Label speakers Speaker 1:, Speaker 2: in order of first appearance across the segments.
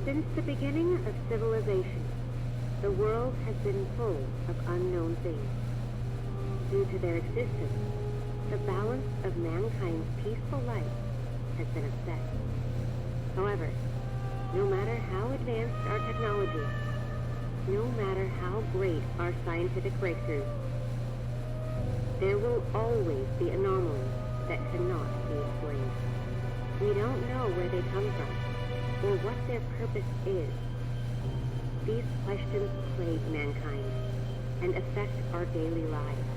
Speaker 1: Since the beginning of civilization, the world has been full of unknown things. Due to their existence, the balance of mankind's peaceful life has been upset. However, no matter how advanced our technology, no matter how great our scientific breakthroughs, there will always be anomalies that cannot be explained. We don't know where they come from, or what their purpose is. These questions plague mankind, and affect our daily lives.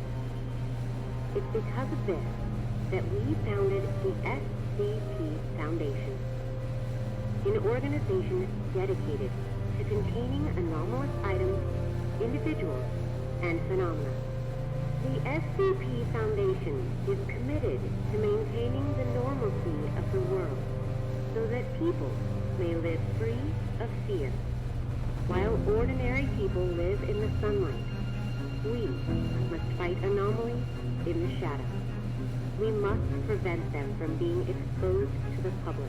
Speaker 1: It's because of this that we founded the SCP Foundation, an organization dedicated to containing anomalous items, individuals, and phenomena. The SCP Foundation is committed to maintaining the normalcy of the world so that people may live free of fear. While ordinary people live in the sunlight, we must fight anomalies in the shadows. We must prevent them from being exposed to the public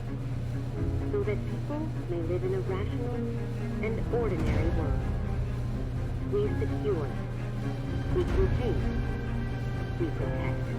Speaker 1: so that people may live in a rational and ordinary world. We secure, we contain, we protect.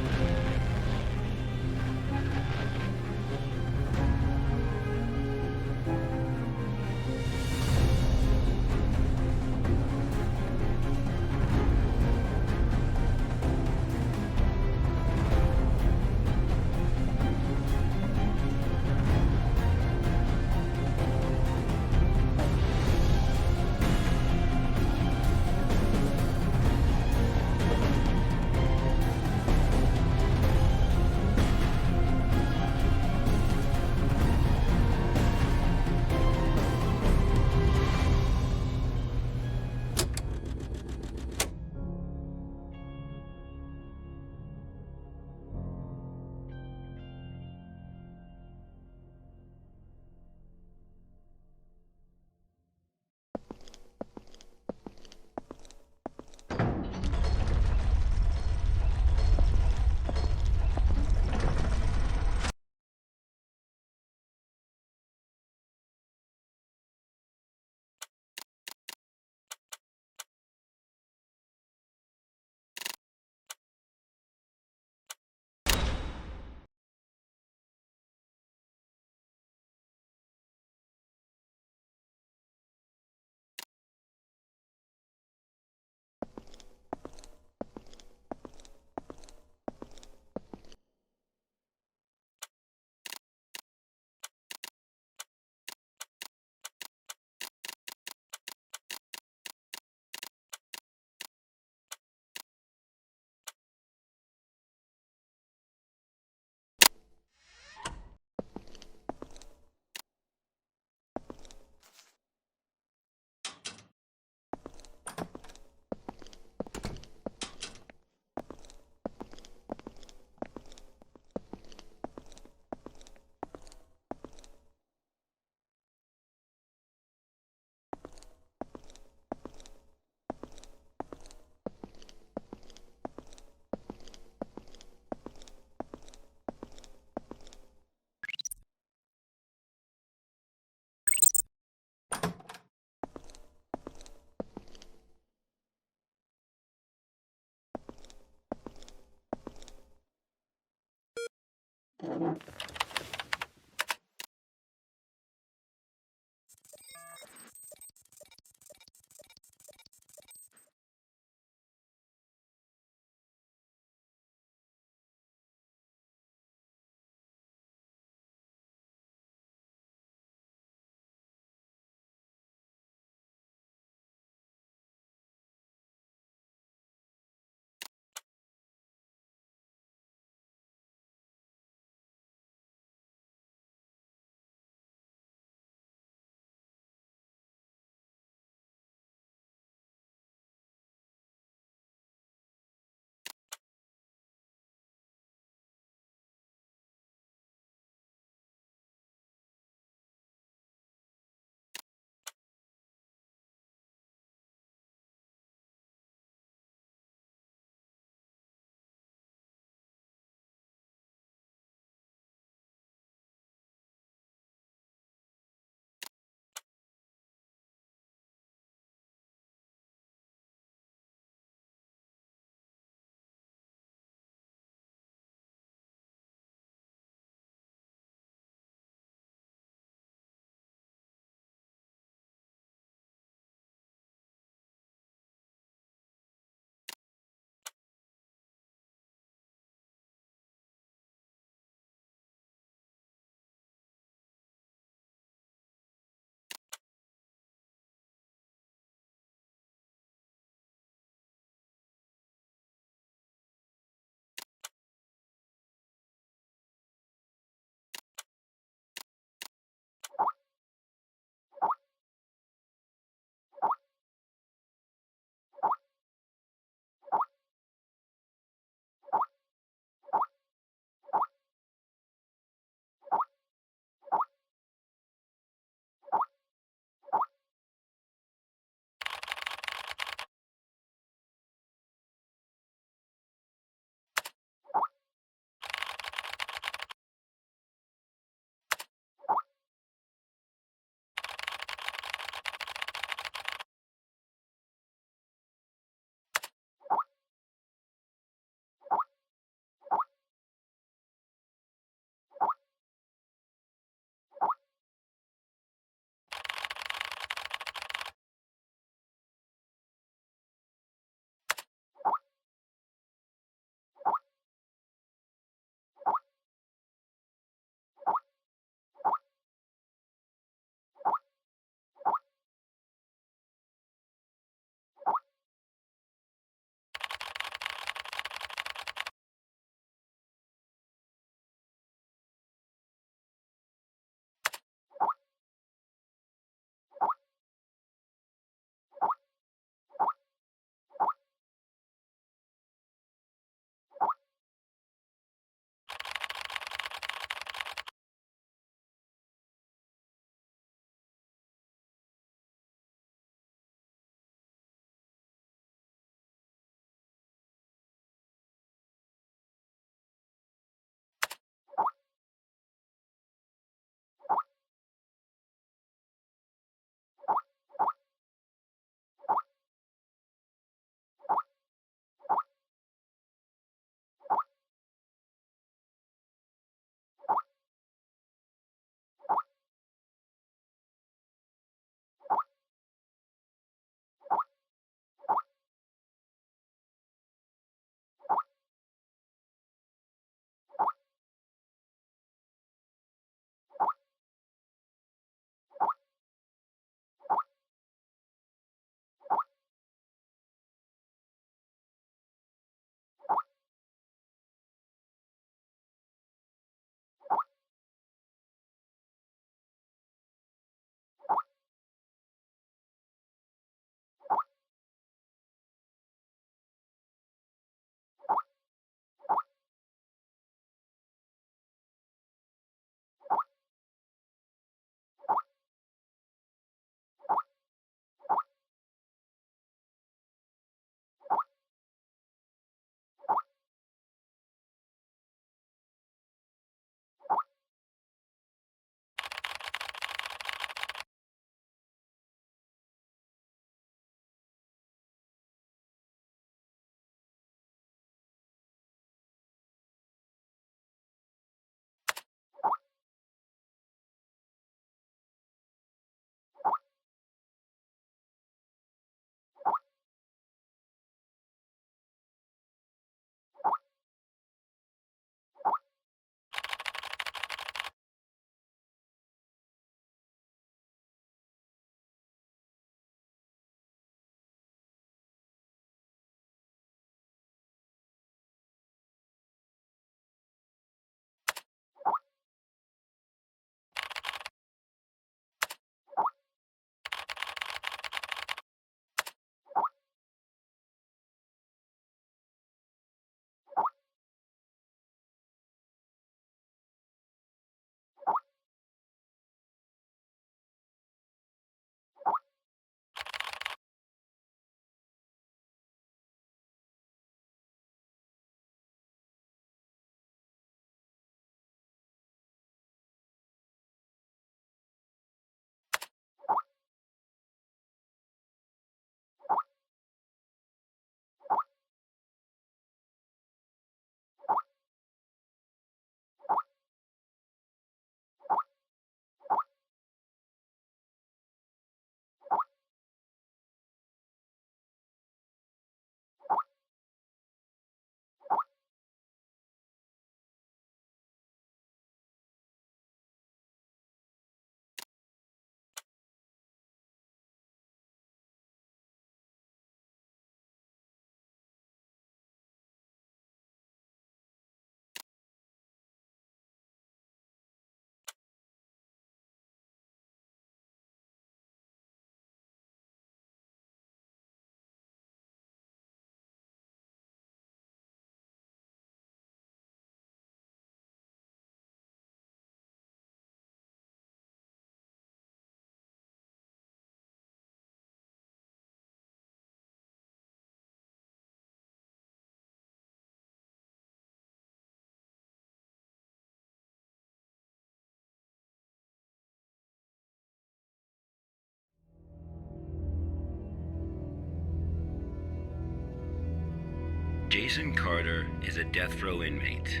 Speaker 2: Jason Carter is a death row inmate.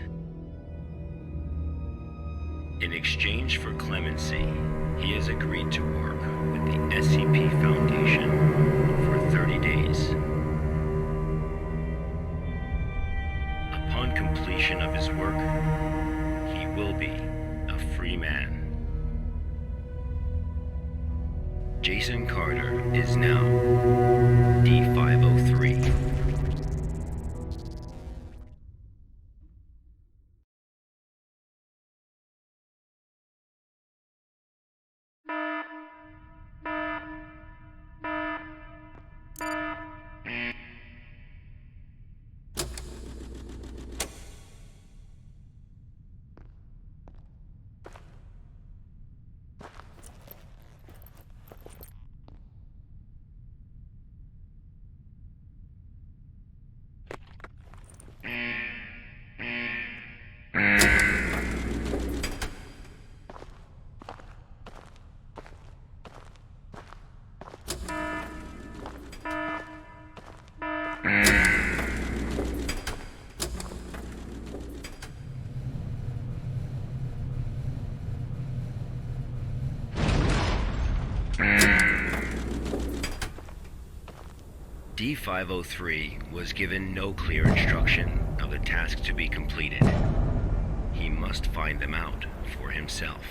Speaker 2: In exchange for clemency, he has agreed to work with the SCP Foundation for 30 days. Upon completion of his work, he will be a free man. Jason Carter is now D503. D503 was given no clear instruction of the task to be completed. He must find them out for himself.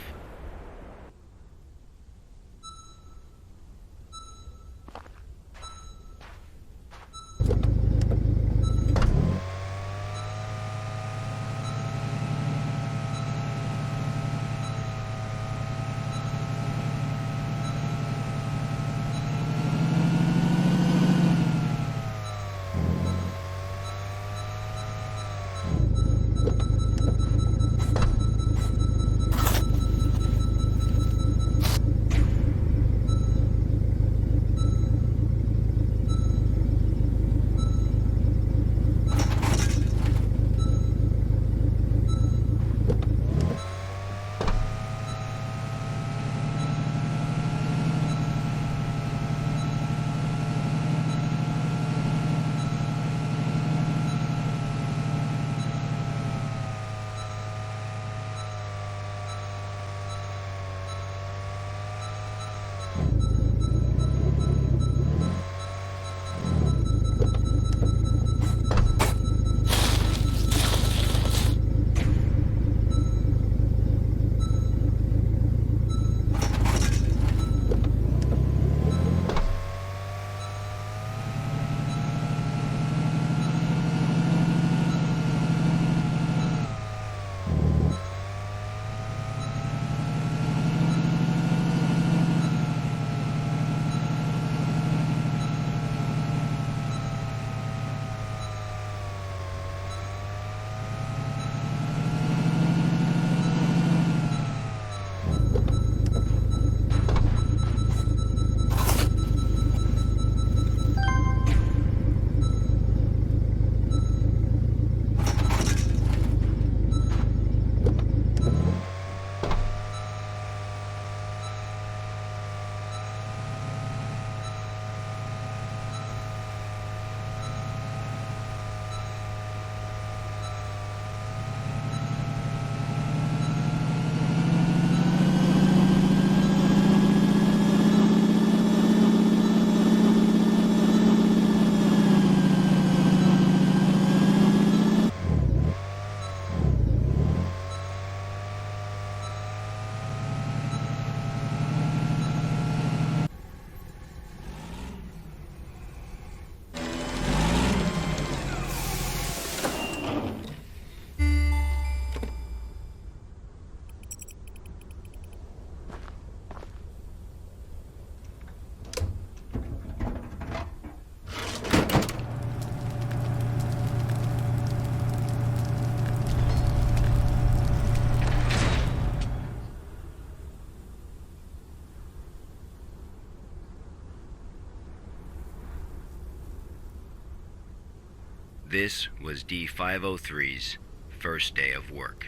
Speaker 2: This was D503's first day of work.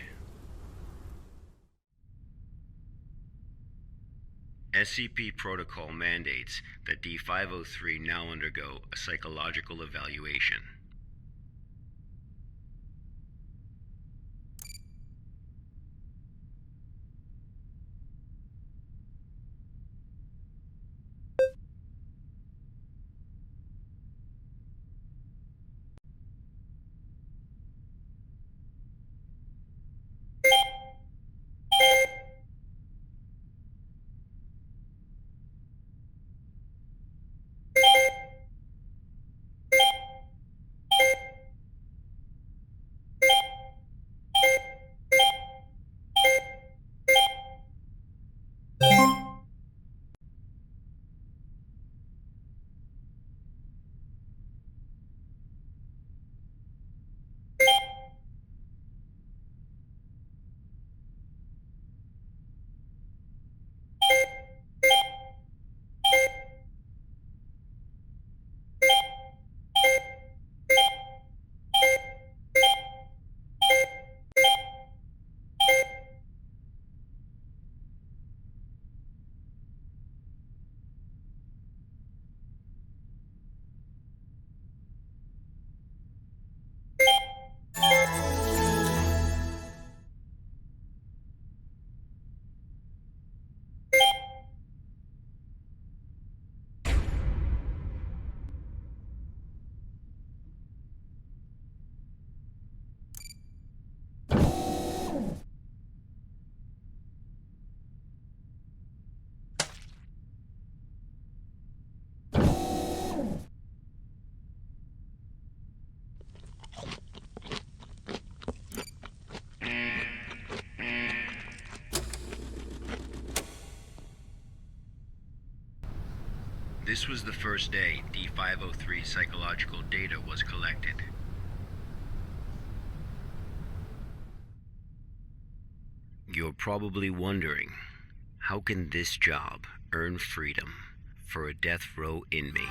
Speaker 2: SCP protocol mandates that D503 now undergo a psychological evaluation. This was the first day D503 psychological data was collected. You're probably wondering, how can this job earn freedom for a death row inmate?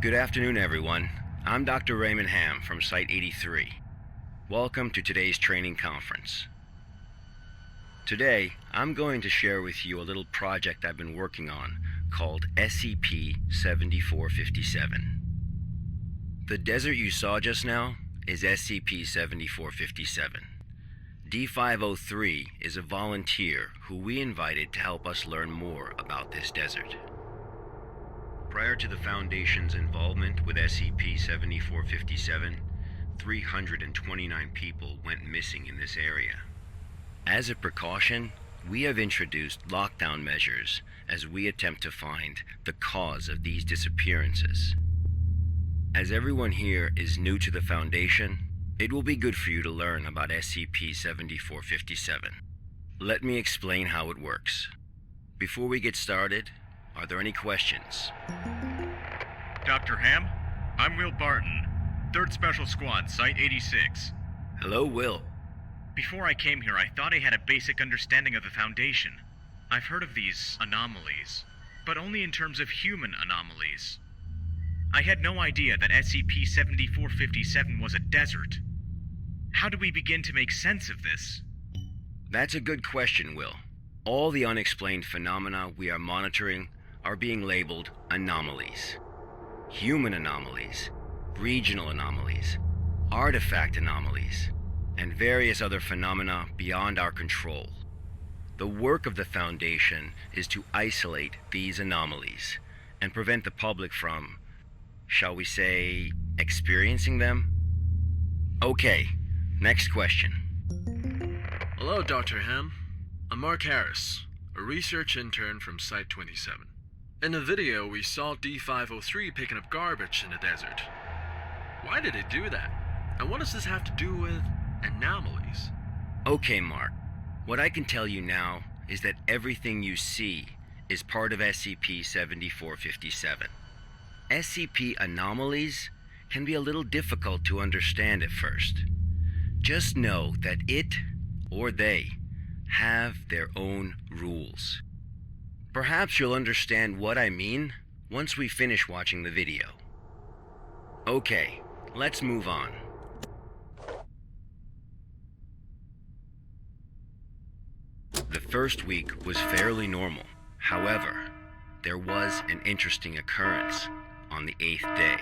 Speaker 2: Good afternoon, everyone. I'm Dr. Raymond Ham from Site 83. Welcome to today's training conference. Today, I'm going to share with you a little project I've been working on called SCP-7457. The desert you saw just now is SCP-7457. D503 is a volunteer who we invited to help us learn more about this desert. Prior to the Foundation's involvement with SCP-7457, 329 people went missing in this area. As a precaution, we have introduced lockdown measures as we attempt to find the cause of these disappearances. As everyone here is new to the Foundation, it will be good for you to learn about SCP-7457. Let me explain how it works. Before we get started, are there any questions?
Speaker 3: Dr. Ham, I'm Will Barton, 3rd Special Squad, Site 86.
Speaker 2: Hello, Will.
Speaker 3: Before I came here, I thought I had a basic understanding of the Foundation. I've heard of these anomalies, but only in terms of human anomalies. I had no idea that SCP-7457 was a desert. How do we begin to make sense of this?
Speaker 2: That's a good question, Will. All the unexplained phenomena we are monitoring are being labeled anomalies. Human anomalies, regional anomalies, artifact anomalies, and various other phenomena beyond our control. The work of the Foundation is to isolate these anomalies and prevent the public from, shall we say, experiencing them? Okay, next question.
Speaker 4: Hello, Dr. Ham. I'm Mark Harris, a research intern from Site 27. In the video, we saw D503 picking up garbage in the desert. Why did it do that? And what does this have to do with anomalies?
Speaker 2: Okay, Mark. What I can tell you now is that everything you see is part of SCP-7457. SCP anomalies can be a little difficult to understand at first. Just know that it, or they, have their own rules. Perhaps you'll understand what I mean once we finish watching the video. Okay, let's move on. The first week was fairly normal. However, there was an interesting occurrence on the 8th day.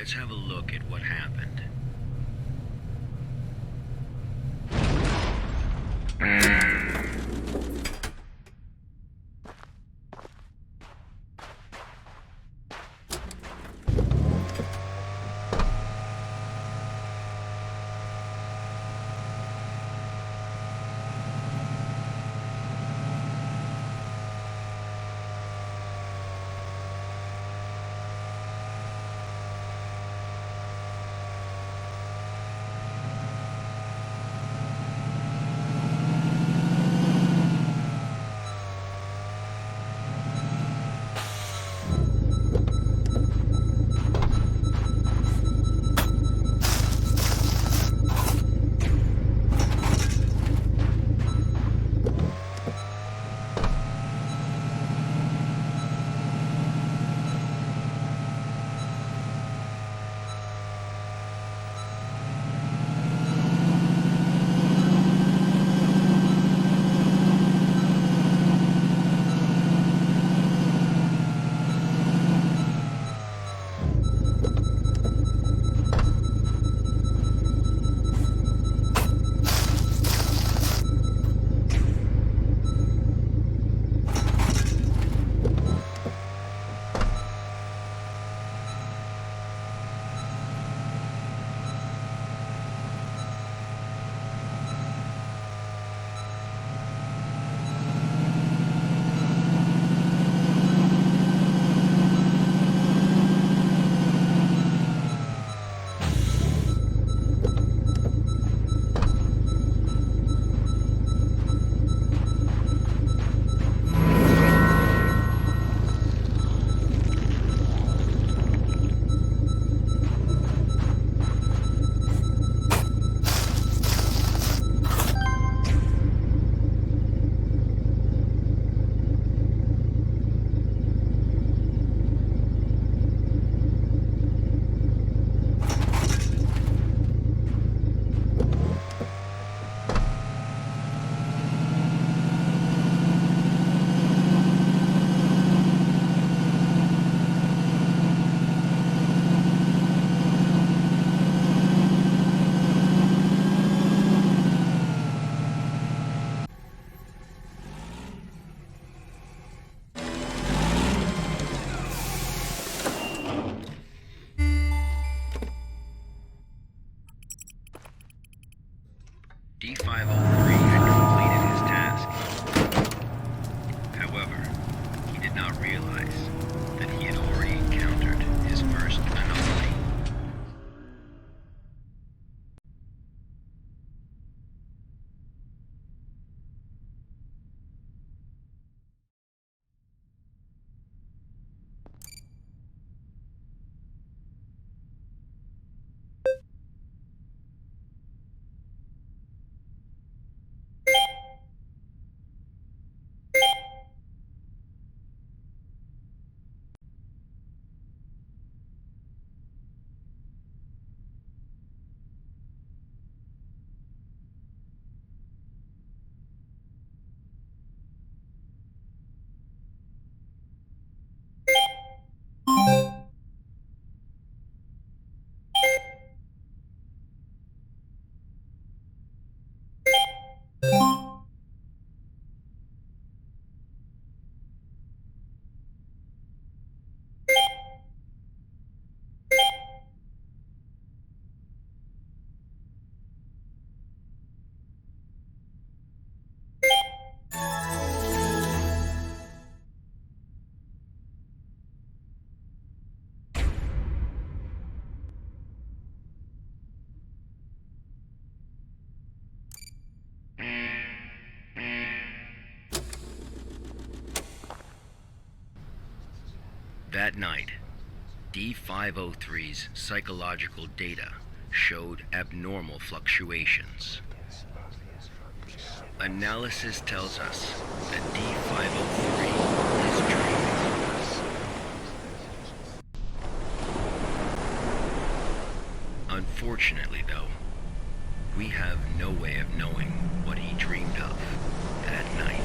Speaker 2: Let's have a look at what happened. That night, D503's psychological data showed abnormal fluctuations. Analysis tells us that D503 is dreaming. Unfortunately, though, we have no way of knowing what he dreamed of that night.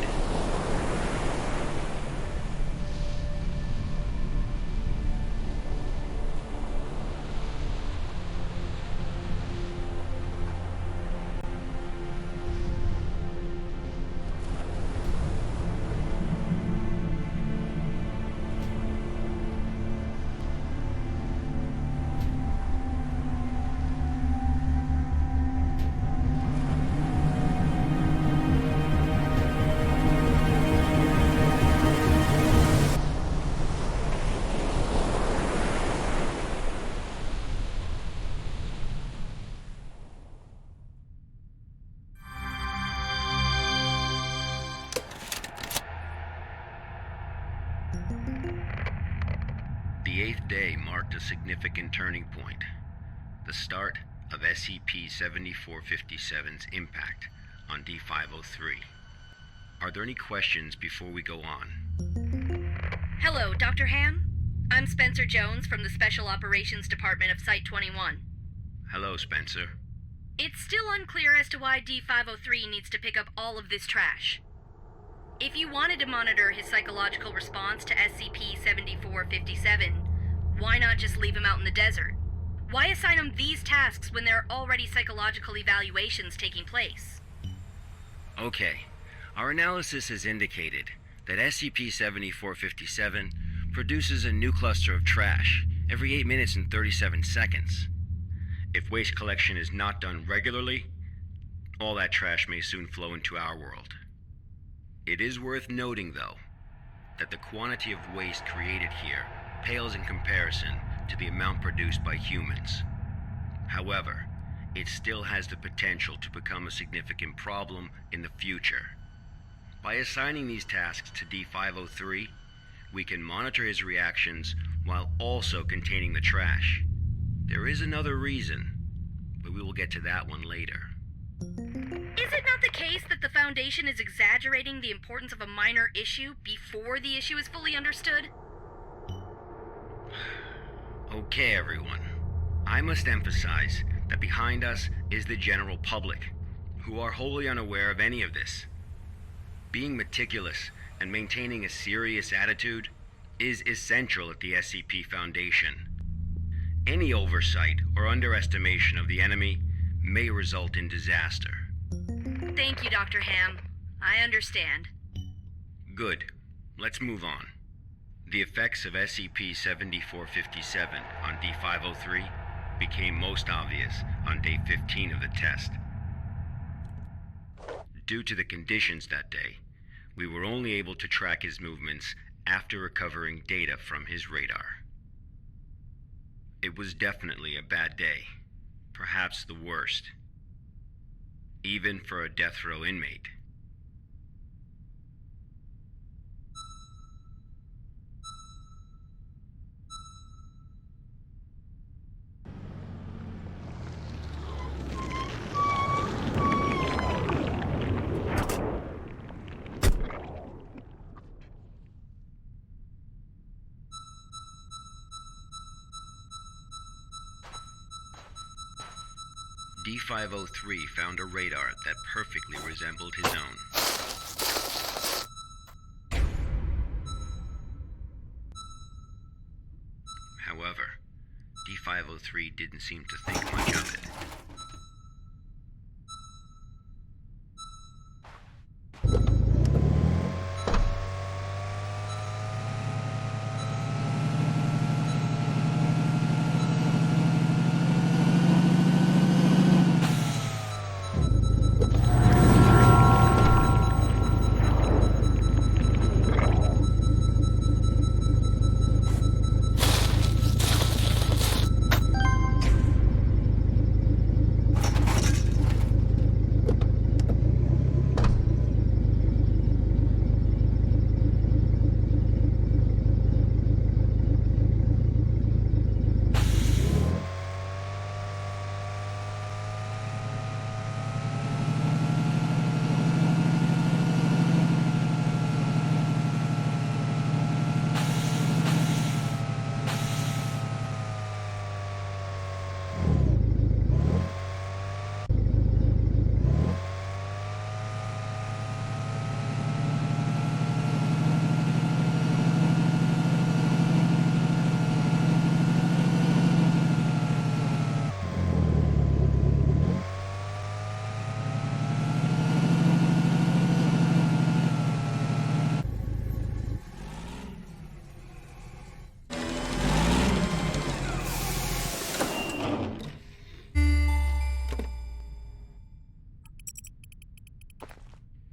Speaker 2: The 8th day marked a significant turning point, the start of SCP-7457's impact on D503. Are there any questions before we go on?
Speaker 5: Hello, Dr. Ham. I'm Spencer Jones from the Special Operations Department of Site-21.
Speaker 2: Hello, Spencer.
Speaker 5: It's still unclear as to why D503 needs to pick up all of this trash. If you wanted to monitor his psychological response to SCP-7457, why not just leave him out in the desert? Why assign him these tasks when there are already psychological evaluations taking place?
Speaker 2: Okay, our analysis has indicated that SCP-7457 produces a new cluster of trash every 8 minutes and 37 seconds. If waste collection is not done regularly, all that trash may soon flow into our world. It is worth noting, though, that the quantity of waste created here pales in comparison to the amount produced by humans. However, it still has the potential to become a significant problem in the future. By assigning these tasks to D503, we can monitor his reactions while also containing the trash. There is another reason, but we will get to that one later.
Speaker 5: Is it not the case that the Foundation is exaggerating the importance of a minor issue before the issue is fully understood?
Speaker 2: Okay, everyone. I must emphasize that behind us is the general public, who are wholly unaware of any of this. Being meticulous and maintaining a serious attitude is essential at the SCP Foundation. Any oversight or underestimation of the enemy may result in disaster.
Speaker 5: Thank you, Dr. Ham. I understand.
Speaker 2: Good. Let's move on. The effects of SCP-7457 on D503 became most obvious on day 15 of the test. Due to the conditions that day, we were only able to track his movements after recovering data from his radar. It was definitely a bad day, perhaps the worst, even for a death row inmate. D503 found a radar that perfectly resembled his own. However, D503 didn't seem to think much of it.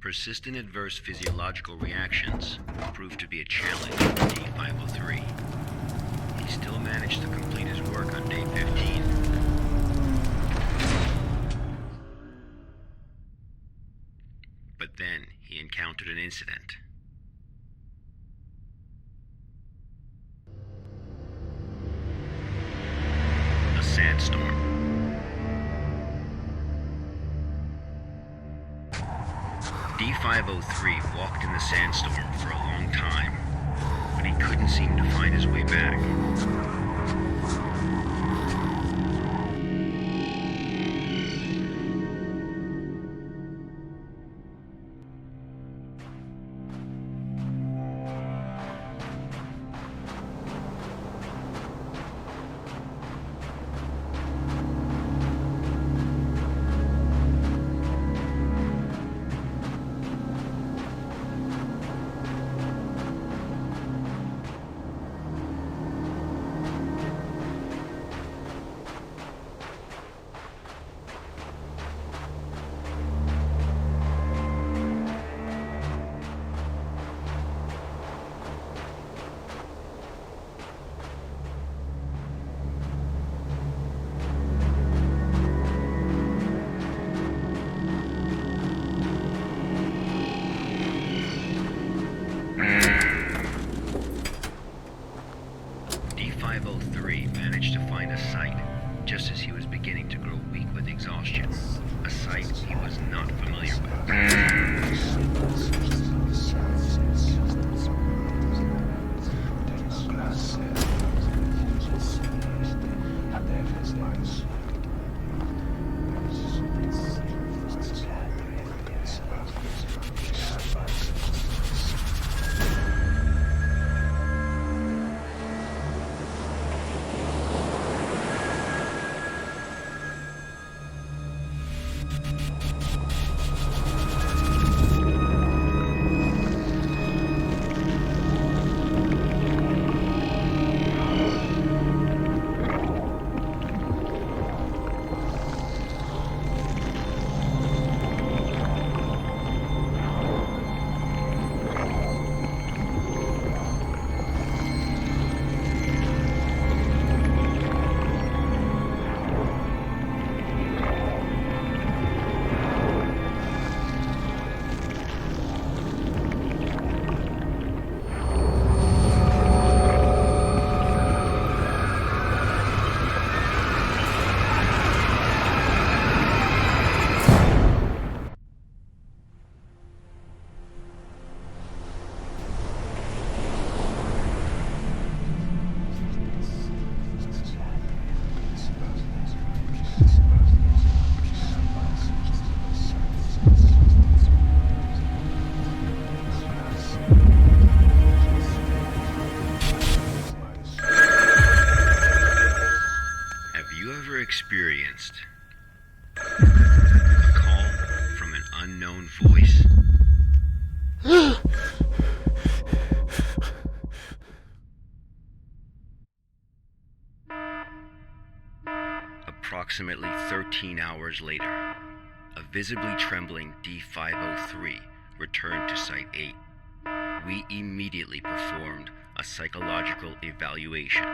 Speaker 2: Persistent adverse physiological reactions proved to be a challenge for D503. He still managed to complete his work on day 15. But then he encountered an incident. A sandstorm. D503 walked in the sandstorm for a long time, but he couldn't seem to find his way back. D503 managed to find a site just as he was beginning to grow weak with exhaustion. A site he was not familiar with. Experienced a call from an unknown voice. Approximately 13 hours later, a visibly trembling D503 returned to Site 8. We immediately performed a psychological evaluation.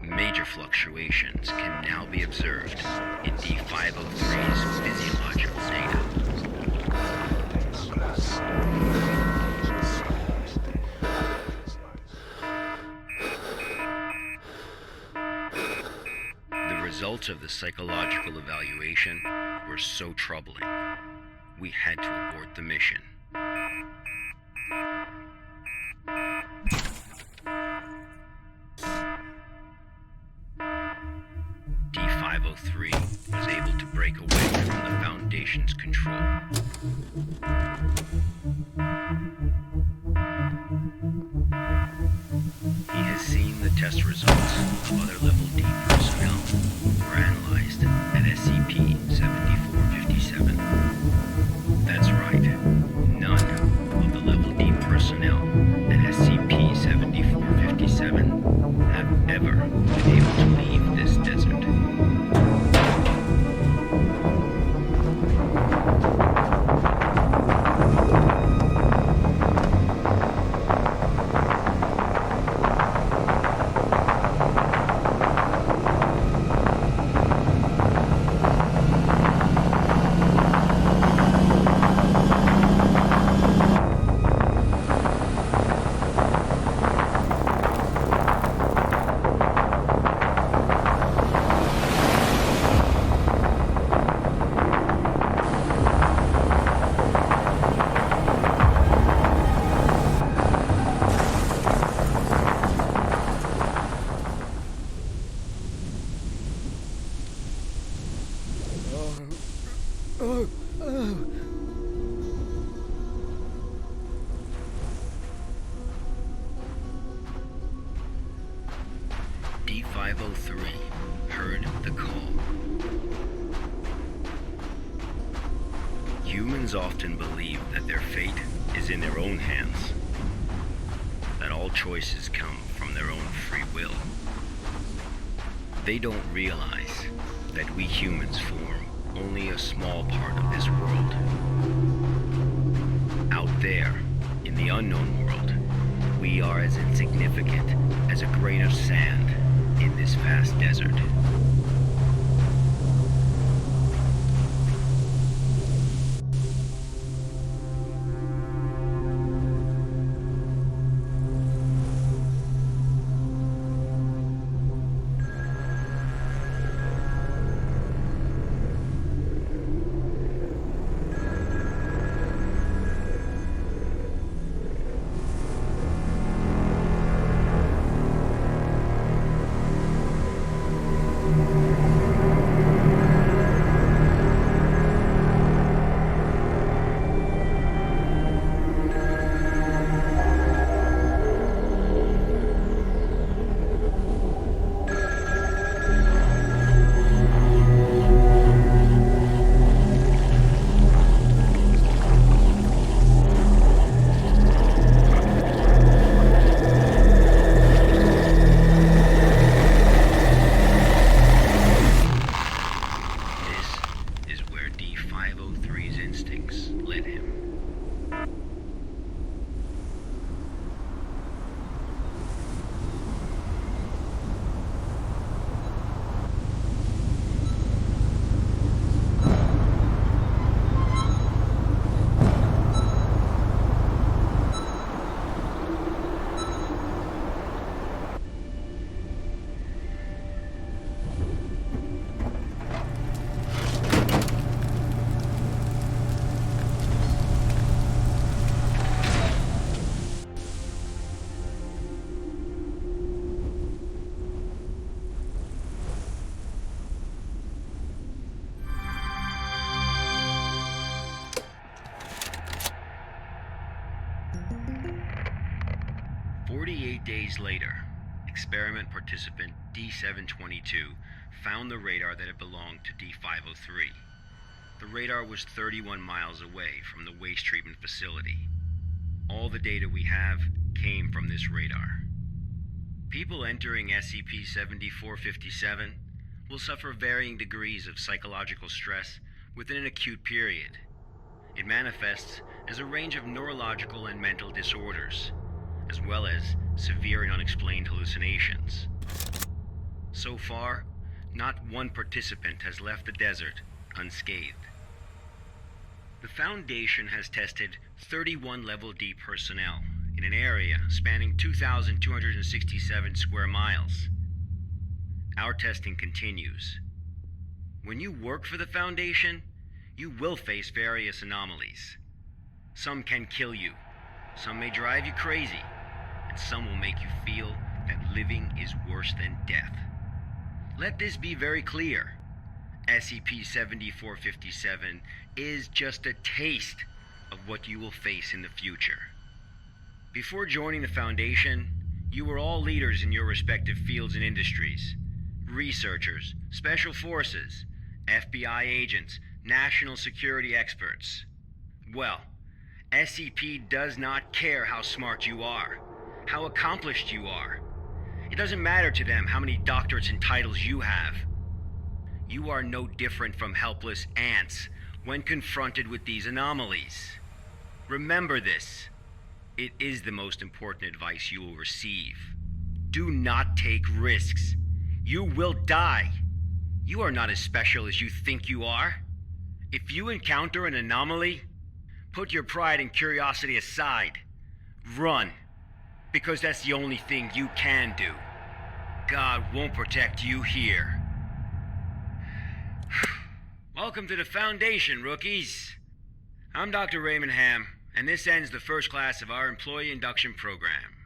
Speaker 2: Major fluctuations can now be observed in D503's physiological data. The results of the psychological evaluation were so troubling, we had to abort the mission. D503 was able to break away from the Foundation's control. He has seen the test results of other Level D personnel who were analyzed at SCP-7457. That's right, none of the Level D personnel at SCP-7457 have ever been able to leave this desert. D503 heard the call. Humans often believe that their fate is in their own hands, that all choices come from their own free will. They don't realize that we humans form only a small part of this world. Out there, in the unknown world, we are as insignificant as a grain of sand in this vast desert. Days later, experiment participant D722 found the radar that had belonged to D503. The radar was 31 miles away from the waste treatment facility. All the data we have came from this radar. People entering SCP-7457 will suffer varying degrees of psychological stress within an acute period. It manifests as a range of neurological and mental disorders, as well as severe and unexplained hallucinations. So far, not one participant has left the desert unscathed. The Foundation has tested 31 Level D personnel in an area spanning 2,267 square miles. Our testing continues. When you work for the Foundation, you will face various anomalies. Some can kill you, some may drive you crazy, and some will make you feel that living is worse than death. Let this be very clear. SCP-7457 is just a taste of what you will face in the future. Before joining the Foundation, you were all leaders in your respective fields and industries. Researchers, special forces, FBI agents, national security experts. Well, SCP does not care how smart you are, how accomplished you are. It doesn't matter to them how many doctorates and titles you have. You are no different from helpless ants when confronted with these anomalies. Remember this. It is the most important advice you will receive. Do not take risks. You will die. You are not as special as you think you are. If you encounter an anomaly, put your pride and curiosity aside. Run, because that's the only thing you can do. God won't protect you here. Welcome to the Foundation, rookies. I'm Dr. Raymond Ham, and this ends the first class of our employee induction program.